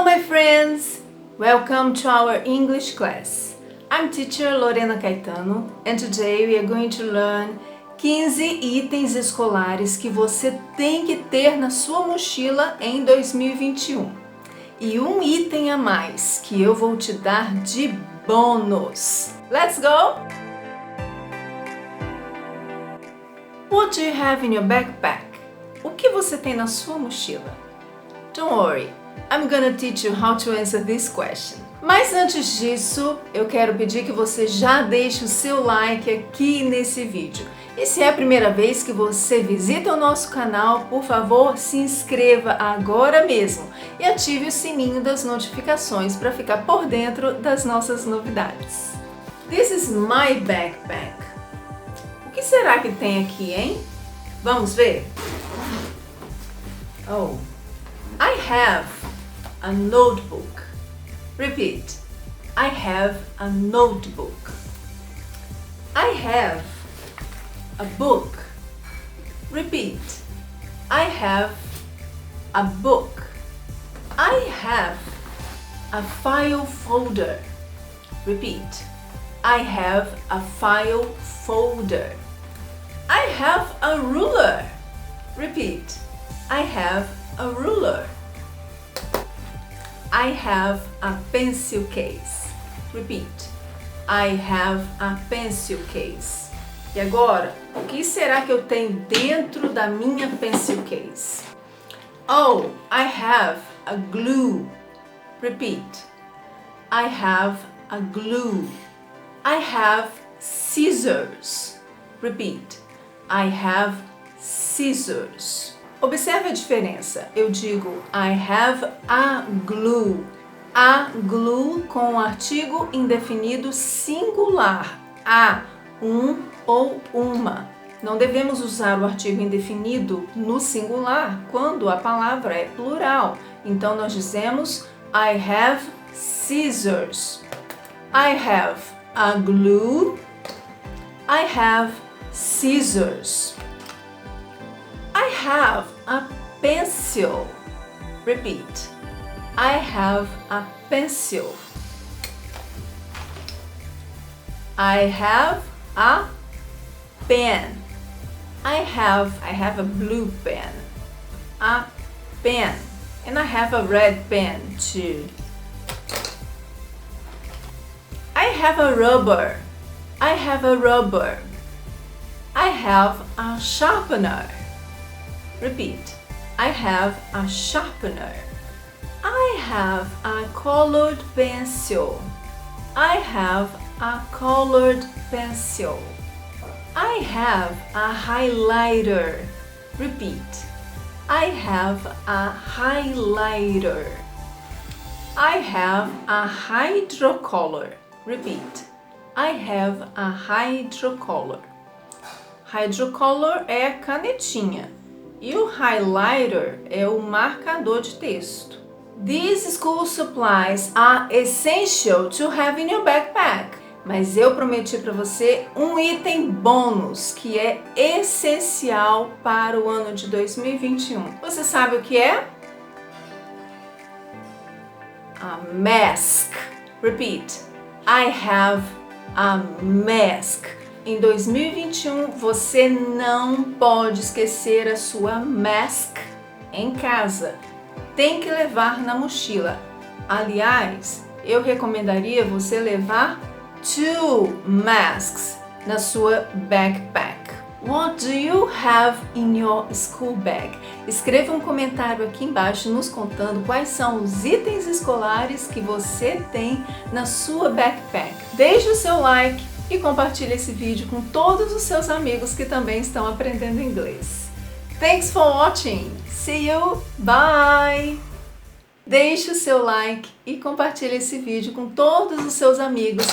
Hello my friends! Welcome to our English class. I'm teacher Lorena Caetano and today we are going to learn 15 itens escolares que você tem que ter na sua mochila em 2021. E um item a mais que eu vou te dar de bônus. Let's go! What do you have in your backpack? O que você tem na sua mochila? Don't worry, I'm gonna teach you how to answer this question. Mas antes disso, eu quero pedir que você já deixe o seu like aqui nesse vídeo. E se é a primeira vez que você visita o nosso canal, por favor, se inscreva agora mesmo e ative o sininho das notificações para ficar por dentro das nossas novidades. This is my backpack. O que será que tem aqui, hein? Vamos ver? Oh, I have a notebook. Repeat. I have a notebook. I have a book. Repeat. I have a book. I have a file folder. Repeat. I have a file folder. I have a ruler. Repeat. I have a ruler. I have a pencil case. Repeat. I have a pencil case. E agora, o que será que eu tenho dentro da minha pencil case? Oh, I have a glue. Repeat. I have a glue. I have scissors. Repeat. I have scissors. Observe a diferença. Eu digo I have a glue. A glue com o artigo indefinido singular. A, um ou uma. Não devemos usar o artigo indefinido no singular quando a palavra é plural. Então nós dizemos I have scissors. I have a glue. I have scissors. I have a pencil. Repeat. I have a pencil. I have a pen. I have a blue pen. A pen. And I have a red pen too. I have a rubber. I have a rubber. I have a sharpener. Repeat. I have a sharpener. I have a colored pencil. I have a colored pencil. I have a highlighter. Repeat. I have a highlighter. I have a hydrocolor. Repeat. I have a hydrocolor. Hydrocolor é a canetinha. E o highlighter é o marcador de texto. These school supplies are essential to have in your backpack. Mas eu prometi para você um item bônus que é essencial para o ano de 2021. Você sabe o que é? A mask. Repeat. I have a mask. Em 2021, você não pode esquecer a sua mask em casa. Tem que levar na mochila. Aliás, eu recomendaria você levar 2 masks na sua backpack. What do you have in your school bag? Escreva um comentário aqui embaixo nos contando quais são os itens escolares que você tem na sua backpack. Deixe o seu like e compartilhe esse vídeo com todos os seus amigos que também estão aprendendo inglês. Thanks for watching. See you. Bye. Deixe o seu like e compartilhe esse vídeo com todos os seus amigos